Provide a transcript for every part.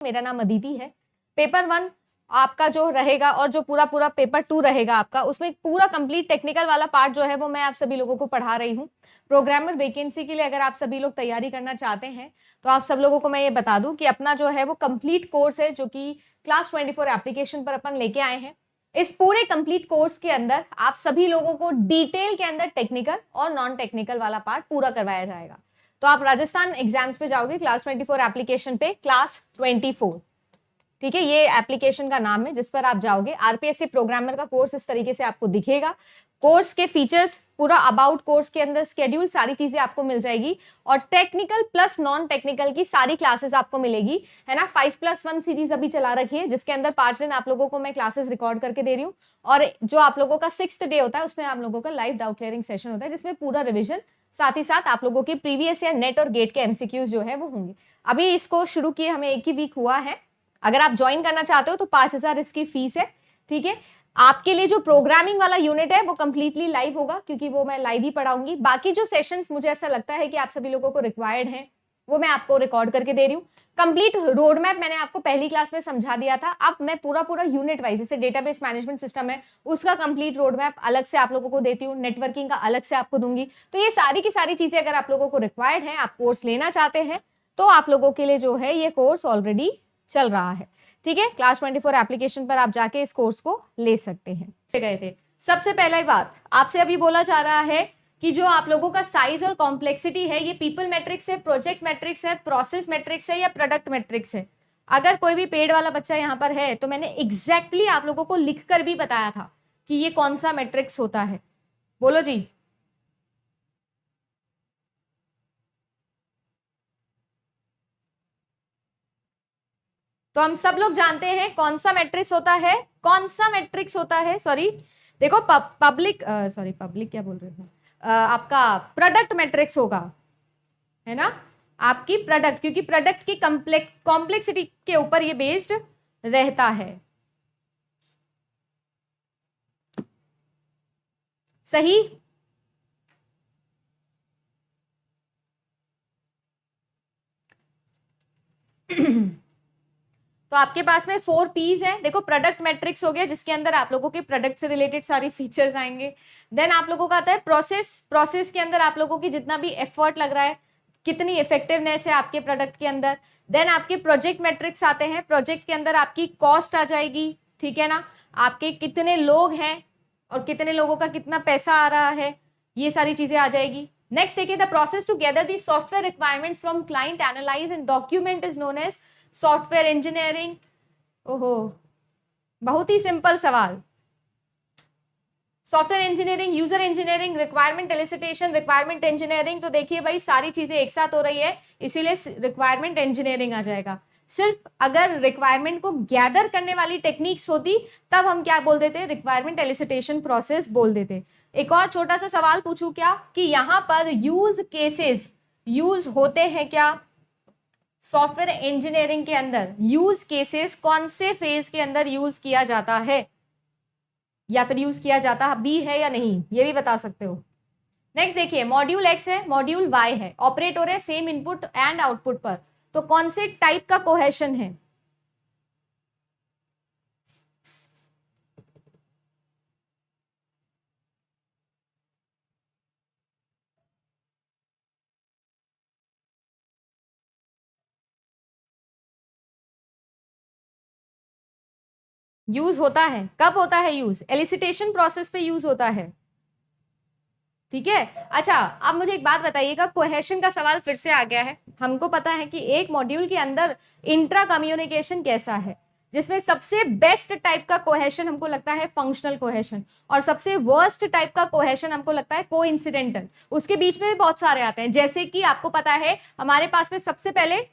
मेरा नाम अदिति है। पेपर 1 आपका जो रहेगा और जो पूरा पेपर 2 रहेगा आपका, उसमें पूरा कंप्लीट टेक्निकल वाला पार्ट जो है वो मैं आप सभी लोगों को पढ़ा रही हूँ। प्रोग्रामर वैकेंसी के लिए अगर आप सभी लोग तैयारी करना चाहते हैं तो आप सब लोगों को मैं ये बता दूं कि अपना जो है वो कंप्लीट कोर्स है जो कि क्लास 24 एप्लीकेशन पर अपन लेके आए हैं। इस पूरे कंप्लीट कोर्स के अंदर आप सभी लोगों को डिटेल के अंदर टेक्निकल और नॉन टेक्निकल वाला पार्ट पूरा करवाया जाएगा। तो आप राजस्थान एग्जाम्स पे जाओगे क्लास 24 एप्लीकेशन पे, क्लास 24, ठीक है, ये एप्लीकेशन का नाम है जिस पर आप जाओगे। आरपीएससी प्रोग्रामर का कोर्स इस तरीके से आपको दिखेगा। कोर्स के फीचर्स, पूरा अबाउट कोर्स के अंदर स्केड्यूल, सारी चीजें आपको मिल जाएगी और टेक्निकल प्लस नॉन टेक्निकल की सारी क्लासेस आपको मिलेगी, है ना। 5+1 सीरीज अभी चला रखी है जिसके अंदर 5 दिन आप लोगों को मैं क्लासेस रिकॉर्ड करके दे रही हूँ और जो आप लोगों का 6th डे होता है उसमें आप लोगों का लाइव डाउट क्लियरिंग सेशन होता है जिसमें पूरा रिविजन, साथ ही साथ आप लोगों की प्रीवियस या नेट और गेट के एमसीक्यूज जो है वो होंगे। अभी इसको शुरू किए हमें 1 ही वीक हुआ है। अगर आप ज्वाइन करना चाहते हो तो 5000 इसकी फीस है, ठीक है। आपके लिए जो प्रोग्रामिंग वाला यूनिट है वो कंप्लीटली लाइव होगा क्योंकि वो मैं लाइव ही पढ़ाऊंगी। बाकी जो सेशंस मुझे ऐसा लगता है कि आप सभी लोगों को रिक्वायर्ड हैं वो मैं आपको रिकॉर्ड करके दे रही हूँ। कंप्लीट रोड मैप मैंने आपको पहली क्लास में समझा दिया था। अब मैं पूरा यूनिट वाइज, जैसे डेटाबेस मैनेजमेंट सिस्टम है उसका कंप्लीट रोड मैप अलग से आप लोगों को देती हूँ, नेटवर्किंग का अलग से आपको दूंगी। तो ये सारी की सारी चीजें अगर आप लोगों को रिक्वायर्ड है, आप कोर्स लेना चाहते हैं तो आप लोगों के लिए जो है ये कोर्स ऑलरेडी चल रहा है, ठीक है। क्लास 24 एप्लीकेशन पर आप जाके इस कोर्स को ले सकते हैं। गए थे सबसे पहला बात आपसे अभी बोला जा रहा है कि जो आप लोगों का साइज और कॉम्प्लेक्सिटी है ये पीपल मैट्रिक्स है, प्रोजेक्ट मैट्रिक्स है, प्रोसेस मैट्रिक्स है या प्रोडक्ट मैट्रिक्स है। अगर कोई भी पेड वाला बच्चा यहाँ पर है तो मैंने एग्जैक्टली आप लोगों को लिखकर भी बताया था कि ये कौन सा मैट्रिक्स होता है। बोलो जी। तो हम सब लोग जानते हैं कौन सा मैट्रिक्स होता है, कौन सा मैट्रिक्स होता है, सॉरी देखो पब्लिक क्या बोल रहे हैं, आपका प्रोडक्ट मैट्रिक्स होगा, है ना, आपकी प्रोडक्ट, क्योंकि प्रोडक्ट की कॉम्प्लेक्सिटी के ऊपर ये बेस्ड रहता है। सही। तो आपके पास में 4 P's हैं। देखो प्रोडक्ट मैट्रिक्स हो गया जिसके अंदर आप लोगों के प्रोडक्ट से रिलेटेड सारी फीचर्स आएंगे। देन आप लोगों का आता है प्रोसेस के अंदर आप लोगों की जितना भी एफर्ट लग रहा है, कितनी इफेक्टिवनेस है आपके प्रोडक्ट के अंदर। देन आपके प्रोजेक्ट मैट्रिक्स आते हैं, प्रोजेक्ट के अंदर आपकी कॉस्ट आ जाएगी, ठीक है ना, आपके कितने लोग हैं और कितने लोगों का कितना पैसा आ रहा है, ये सारी चीजें आ जाएगी। नेक्स्ट देखिए, the process to gather the software requirements from client, analyse and document is known as software engineering. ओहो, बहुत ही सिंपल सवाल। Software engineering, user engineering, requirement elicitation, requirement engineering. तो देखिए भाई सारी चीजें एक साथ हो रही है इसीलिए रिक्वायरमेंट इंजीनियरिंग आ जाएगा। सिर्फ अगर रिक्वायरमेंट को गैदर करने वाली टेक्निक्स होती तब हम क्या बोल देते, रिक्वायरमेंट एलिसिटेशन प्रोसेस बोल देते। एक और छोटा सा सवाल पूछूं क्या कि यहां पर यूज केसेस यूज होते हैं क्या सॉफ्टवेयर इंजीनियरिंग के अंदर, यूज केसेस कौन से फेज के अंदर यूज किया जाता है या फिर यूज किया जाता भी है या नहीं, ये भी बता सकते हो। नेक्स्ट देखिए, मॉड्यूल एक्स है, मॉड्यूल वाई है, ऑपरेट हो रहे हैं सेम इनपुट एंड आउटपुट पर, तो कौन से टाइप का कोहेशन है। यूज होता है, कब होता है यूज, एलिसिटेशन प्रोसेस पे यूज होता है, ठीक है। अच्छा अब मुझे एक बात बताइएगा, कोहेशन का सवाल फिर से आ गया है। हमको पता है कि एक मॉड्यूल के अंदर इंट्रा कम्युनिकेशन कैसा है, जिसमें सबसे बेस्ट टाइप का कोहेशन हमको लगता है फंक्शनल कोहेशन और सबसे वर्स्ट टाइप का कोहेशन हमको लगता है कोइंसिडेंटल। उसके बीच में भी बहुत सारे आते हैं, जैसे कि आपको पता है हमारे पास में सबसे पहले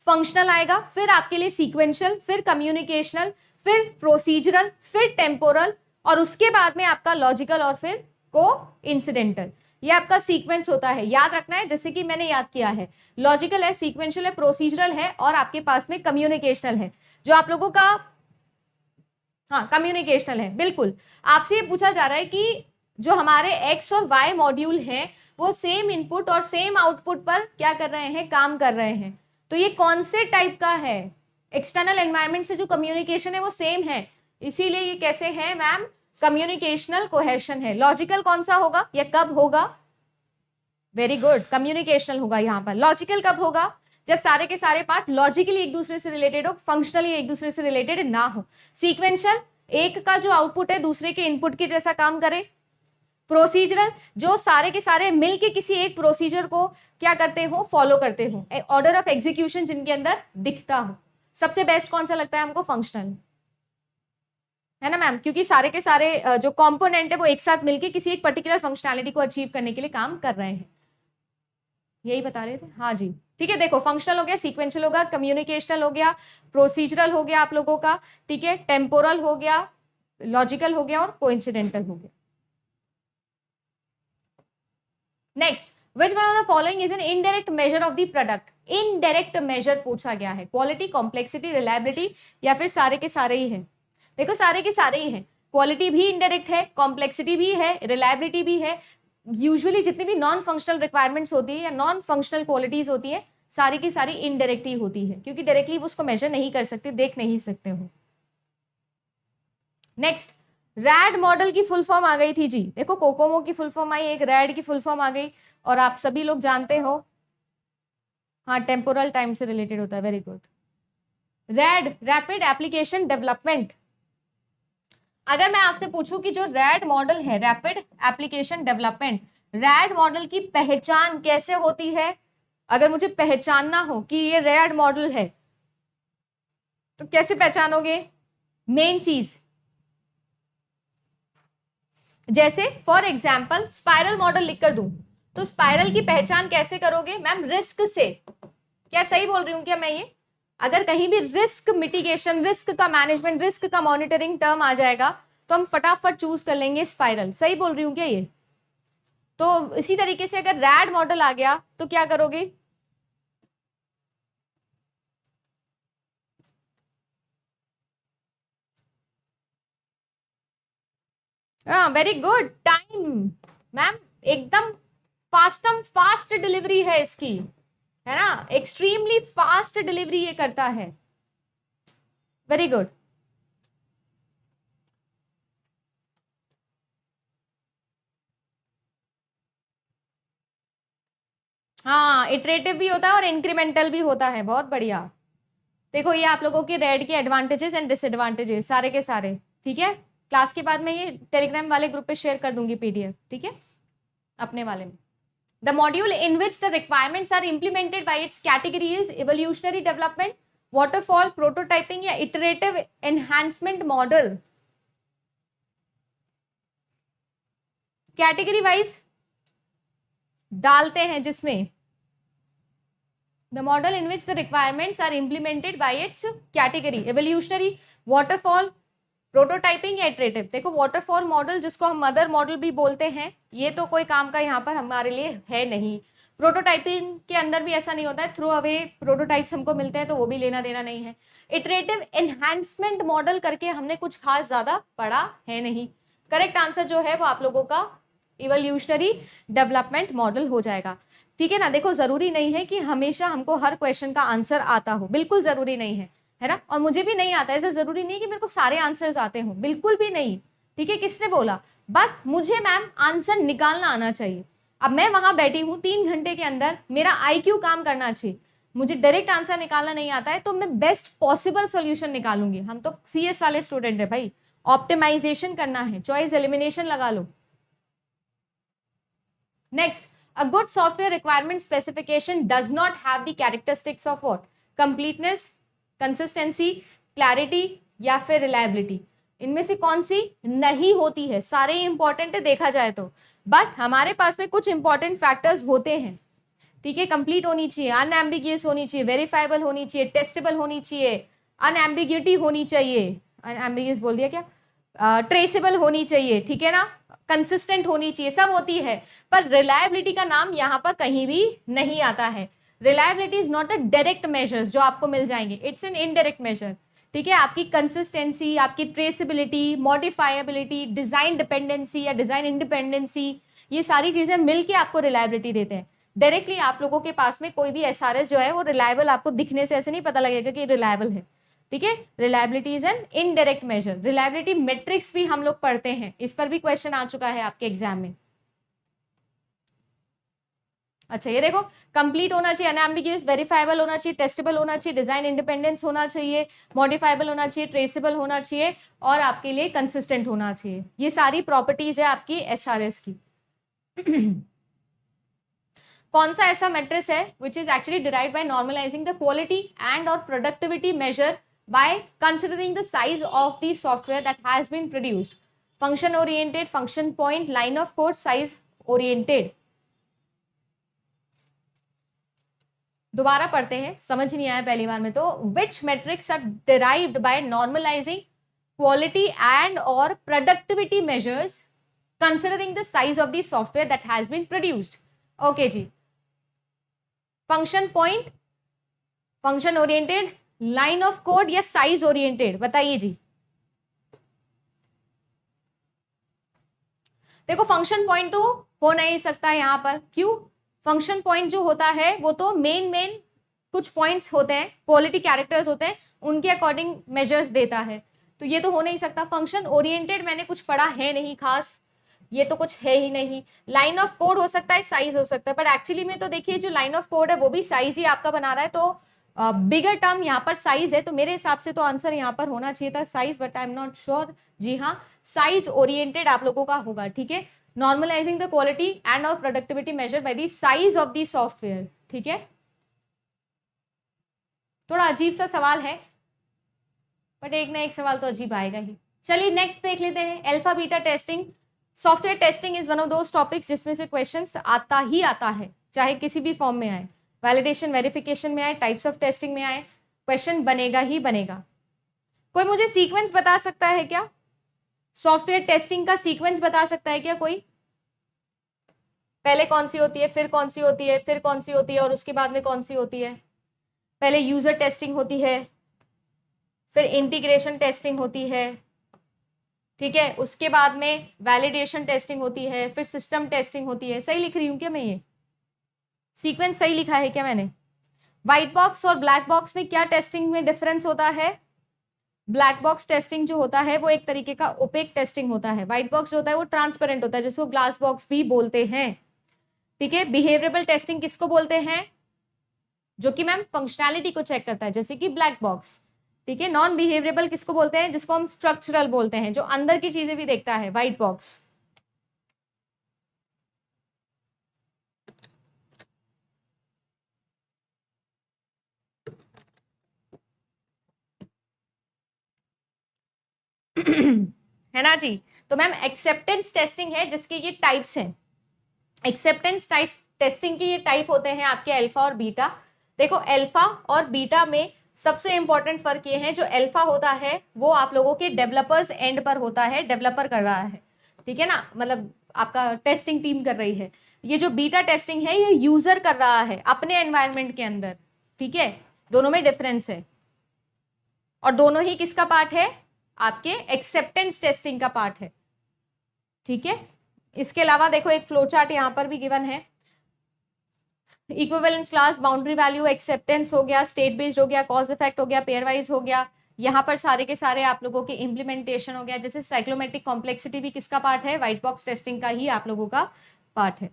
फंक्शनल आएगा, फिर आपके लिए सीक्वेंशियल, फिर कम्युनिकेशनल, फिर प्रोसीजरल, फिर टेम्पोरल और उसके बाद में आपका लॉजिकल और फिर कोइंसिडेंटल। ये आपका सीक्वेंस होता है, याद रखना है, जैसे कि मैंने याद किया है, लॉजिकल है, सीक्वेंशियल है, प्रोसीजरल है और आपके पास में कम्युनिकेशनल है। जो आप लोगों का, हाँ कम्युनिकेशनल है, बिल्कुल। आपसे ये पूछा जा रहा है कि जो हमारे एक्स और वाई मॉड्यूल हैं वो सेम इनपुट और सेम आउटपुट पर क्या कर रहे हैं, काम कर रहे हैं, तो ये कौन से टाइप का है, एक्सटर्नल एनवायरनमेंट से जो कम्युनिकेशन है वो सेम है, इसीलिए ये कैसे है मैम, कम्युनिकेशनल कोहेशन है। लॉजिकल कौन सा होगा या कब होगा, वेरी गुड, कम्युनिकेशनल होगा यहाँ पर। लॉजिकल कब होगा, जब सारे के सारे पार्ट लॉजिकली एक दूसरे से रिलेटेड हो, फंक्शनली एक दूसरे से रिलेटेड ना हो। सीक्वेंशियल, एक का जो आउटपुट है दूसरे के इनपुट के जैसा काम करे। प्रोसीजरल, जो सारे के सारे मिलके किसी एक प्रोसीजर को क्या करते हो, फॉलो करते हो, ऑर्डर ऑफ एग्जीक्यूशन जिनके अंदर दिखता हो। सबसे बेस्ट कौन सा लगता है हमको, फंक्शनल, है ना मैम, क्योंकि सारे के सारे जो कंपोनेंट है वो एक साथ मिलके किसी एक पर्टिकुलर फंक्शनैलिटी को अचीव करने के लिए काम कर रहे हैं। यही बता रहे थे, हाँ जी, ठीक है। देखो फंक्शनल हो गया, सीक्वेंशियल होगा, कम्युनिकेशनल हो गया, प्रोसीजरल हो गया आप लोगों का, ठीक है, टेम्पोरल हो गया, लॉजिकल हो गया और कोइंसिडेंटल हो गया। Next, which one of the following is an indirect measure of the product. Indirect measure पूछा गया है, क्वालिटी, कॉम्प्लेक्सिटी, रिलायबिलिटी या फिर सारे के सारे ही है। देखो सारे के सारे ही हैं, क्वालिटी भी इनडायरेक्ट है, कॉम्प्लेक्सिटी भी है, रिलायबिलिटी भी है। यूजुअली जितनी भी नॉन फंक्शनल रिक्वायरमेंट्स होती है या नॉन फंक्शनल क्वालिटीज होती है, सारी की सारी इनडायरेक्ट ही होती है, क्योंकि डायरेक्टली उसको मेजर नहीं कर सकते, देख नहीं सकते हो। नेक्स्ट, रैड मॉडल की फुल फॉर्म आ गई थी जी, देखो कोकोमो की फुल फॉर्म आई, एक रैड की फुल फॉर्म आ गई, और आप सभी लोग जानते हो, हाँ, टेम्पोरल टाइम से रिलेटेड होता है, very good. Red, rapid application development. अगर मैं आपसे पूछूं कि जो रैड मॉडल है, rapid application development, red model की पहचान कैसे होती है, अगर मुझे पहचानना हो कि ये रैड मॉडल है तो कैसे पहचानोगे, मेन चीज, जैसे फॉर एग्जाम्पल स्पाइरल मॉडल लिख कर दूं तो स्पाइरल की पहचान कैसे करोगे मैम, रिस्क से। क्या सही बोल रही हूं क्या मैं ये, अगर कहीं भी रिस्क मिटिगेशन, रिस्क का मैनेजमेंट, रिस्क का मॉनिटरिंग टर्म आ जाएगा तो हम फटाफट चूज कर लेंगे स्पाइरल। सही बोल रही हूँ क्या ये, तो इसी तरीके से अगर रैड मॉडल आ गया तो क्या करोगे, हाँ वेरी गुड, टाइम मैम, एकदम फास्ट डिलीवरी है इसकी, है ना, एक्सट्रीमली फास्ट डिलीवरी ये करता है, वेरी गुड। हाँ, इटरेटिव भी होता है और इंक्रीमेंटल भी होता है, बहुत बढ़िया। देखो ये आप लोगों के रेड के एडवांटेजेस एंड डिसएडवांटेजेस सारे के सारे, ठीक है। क्लास के बाद में ये टेलीग्राम वाले ग्रुप पे शेयर कर दूंगी पीडीएफ, ठीक है, अपने वाले में। The module in which the requirements are implemented by its category is evolutionary development, waterfall, prototyping या iterative enhancement model. Category wise डालते हैं जिसमें the model in which the requirements are implemented by its category, evolutionary, waterfall, prototyping या iterative. देखो waterfall model जिसको हम mother model भी बोलते हैं, ये तो कोई काम का यहाँ पर हमारे लिए है नहीं। प्रोटोटाइपिंग के अंदर भी ऐसा नहीं होता है, थ्रू अवे प्रोटोटाइप्स हमको मिलते हैं तो वो भी लेना देना नहीं है। इटरेटिव एनहांसमेंट मॉडल करके हमने कुछ खास ज्यादा पढ़ा है नहीं। करेक्ट आंसर जो है वो आप लोगों का इवोल्यूशनरी डेवलपमेंट मॉडल हो जाएगा, ठीक है ना। देखो जरूरी नहीं है कि हमेशा हमको हर क्वेश्चन का आंसर आता हो, बिल्कुल जरूरी नहीं है ना, और मुझे भी नहीं आता, ऐसा जरूरी नहीं कि मेरे को सारे आंसर्स आते हों, बिल्कुल भी नहीं, ठीक है, किसने बोला, बट मुझे मैम आंसर निकालना आना चाहिए। अब मैं वहां बैठी हूँ 3 घंटे के अंदर, मेरा आईक्यू काम करना चाहिए, मुझे डायरेक्ट आंसर निकालना नहीं आता है तो मैं बेस्ट पॉसिबल सोल्यूशन निकालूंगी। हम तो CS वाले स्टूडेंट है भाई, ऑप्टिमाइजेशन करना है, चॉइस एलिमिनेशन लगा लो। Next, a good software requirement specification does not have the characteristics of what, completeness, consistency, clarity या फिर reliability। इनमें से कौन सी नहीं होती है, सारे इंपॉर्टेंट है देखा जाए तो, बट हमारे पास में कुछ इंपॉर्टेंट फैक्टर्स होते हैं, ठीक है। कंप्लीट होनी चाहिए, अनएम्बिगियस होनी चाहिए, वेरीफाइबल होनी चाहिए, टेस्टेबल होनी चाहिए, अनएम्बिग्यूटी होनी चाहिए, अनएम्बिगियस बोल दिया क्या, ट्रेसेबल होनी चाहिए, ठीक है ना, कंसिस्टेंट होनी चाहिए, सब होती है, पर रिलायबिलिटी का नाम यहाँ पर कहीं भी नहीं आता है। Reliability is not a direct measure जो आपको मिल जाएंगे, इट्स एन इनडायरेक्ट मेजर, ठीक है। आपकी कंसिस्टेंसी, आपकी ट्रेसेबिलिटी, मॉडिफाइबिलिटी, डिजाइन डिपेंडेंसी या डिजाइन इंडिपेंडेंसी, ये सारी चीजें मिलके आपको रिलायबिलिटी देते हैं। डायरेक्टली आप लोगों के पास में कोई भी SRS जो है वो रिलायबल आपको दिखने से ऐसे नहीं पता लगेगा कि रिलायबल है, ठीक है। Reliability is an indirect measure. Reliability matrix भी हम लोग पढ़ते हैं, इस पर भी क्वेश्चन आ चुका है आपके एग्जाम में। अच्छा ये देखो, कंप्लीट होना चाहिए, अनएम्बिगुअस, वेरीफाइबल होना चाहिए, टेस्टेबल होना चाहिए, डिजाइन इंडिपेंडेंस होना चाहिए, मॉडिफाइबल होना चाहिए, ट्रेसेबल होना चाहिए और आपके लिए कंसिस्टेंट होना चाहिए। ये सारी प्रॉपर्टीज है आपकी एसआरएस की। कौन सा ऐसा मैट्रिक्स है which is actually derived by normalising the quality and और productivity measure by considering the size of the software that has been produced. Function oriented, function point, line of code, size oriented. दोबारा पढ़ते हैं, समझ नहीं आया पहली बार में तो। Which metrics are derived by normalising quality and और productivity measures considering the size of the software that has been produced. Okay जी, function point, function oriented, line of code या साइज ओरिएंटेड, बताइए जी। देखो फंक्शन पॉइंट तो हो नहीं सकता यहां पर, क्यों? फंक्शन पॉइंट जो होता है वो तो मेन कुछ पॉइंट्स होते हैं, क्वालिटी कैरेक्टर्स होते हैं, उनके अकॉर्डिंग मेजर्स देता है, तो ये तो हो नहीं सकता। फंक्शन ओरिएंटेड मैंने कुछ पढ़ा है नहीं खास, ये तो कुछ है ही नहीं। लाइन ऑफ कोड हो सकता है, साइज हो सकता है, बट एक्चुअली में तो देखिए जो लाइन ऑफ कोड है वो भी साइज ही आपका बना रहा है, तो बिगर टर्म यहाँ पर साइज है, तो मेरे हिसाब से तो आंसर यहाँ पर होना चाहिए था size, but I am not sure. जी हाँ, साइज ओरिएंटेड आप लोगों का होगा, ठीक है। नॉर्मलाइजिंग द क्वालिटी एंड और productivity measure by the size of the software, ठीक है। थोड़ा अजीब सा सवाल है, बट एक ना एक सवाल तो अजीब आएगा ही। चलिए नेक्स्ट देख लेते हैं, alpha beta testing. Software testing is one of those topics जिसमें से क्वेश्चंस आता ही आता है, चाहे किसी भी फॉर्म में आए, वैलिडेशन वेरिफिकेशन में आए, टाइप्स ऑफ टेस्टिंग में आए, क्वेश्चन बनेगा ही बनेगा। कोई मुझे सीक्वेंस बता सकता है क्या? सॉफ्टवेयर टेस्टिंग का सीक्वेंस बता सकता है क्या कोई? पहले कौन सी होती है, फिर कौन सी होती है, फिर कौन सी होती है और उसके बाद में कौन सी होती है? पहले यूजर टेस्टिंग होती है, फिर इंटीग्रेशन टेस्टिंग होती है, ठीक है, उसके बाद में वैलिडेशन टेस्टिंग होती है, फिर सिस्टम टेस्टिंग होती है। सही लिख रही हूँ क्या मैं? ये सीक्वेंस सही लिखा है क्या मैंने? व्हाइट बॉक्स और ब्लैक बॉक्स में क्या टेस्टिंग में डिफरेंस होता है? ब्लैक बॉक्स टेस्टिंग जो होता है वो एक तरीके का ओपेक टेस्टिंग होता है, व्हाइट बॉक्स जो होता है वो ट्रांसपेरेंट होता है, जिसको ग्लास बॉक्स भी बोलते हैं, ठीक है। बिहेवियरेबल टेस्टिंग किसको बोलते हैं? जो कि मैम फंक्शनैलिटी को चेक करता है, जैसे कि ब्लैक बॉक्स, ठीक है। नॉन बिहेवियरेबल किसको बोलते हैं? जिसको हम स्ट्रक्चरल बोलते हैं, जो अंदर की चीजें भी देखता है, व्हाइट बॉक्स। है ना जी। तो मैम एक्सेप्टेंस टेस्टिंग है जिसके ये टाइप्स हैं। एक्सेप्टेंस टेस्टिंग के ये टाइप होते हैं आपके अल्फा और बीटा। देखो अल्फा और बीटा में सबसे इंपॉर्टेंट फर्क ये है, जो अल्फा होता है वो आप लोगों के डेवलपर्स एंड पर होता है, डेवलपर कर रहा है, ठीक है ना, मतलब आपका टेस्टिंग टीम कर रही है। ये जो बीटा टेस्टिंग है ये यूजर कर रहा है अपने एनवायरनमेंट के अंदर, ठीक है। दोनों में डिफरेंस है और दोनों ही किसका पार्ट है? आपके एक्सेप्टेंस टेस्टिंग का पार्ट है, ठीक है। इसके अलावा देखो एक फ्लो चार्ट यहां पर भी गिवन है। Equivalence class, boundary value, acceptance हो गया, स्टेट बेस्ड हो गया, कॉज इफेक्ट हो गया, पेयर वाइज हो गया, यहाँ पर सारे के सारे आप लोगों के इम्प्लीमेंटेशन हो गया। जैसे साइक्लोमेट्रिक कॉम्प्लेक्सिटी भी किसका पार्ट है? व्हाइट बॉक्स टेस्टिंग का ही आप लोगों का पार्ट है,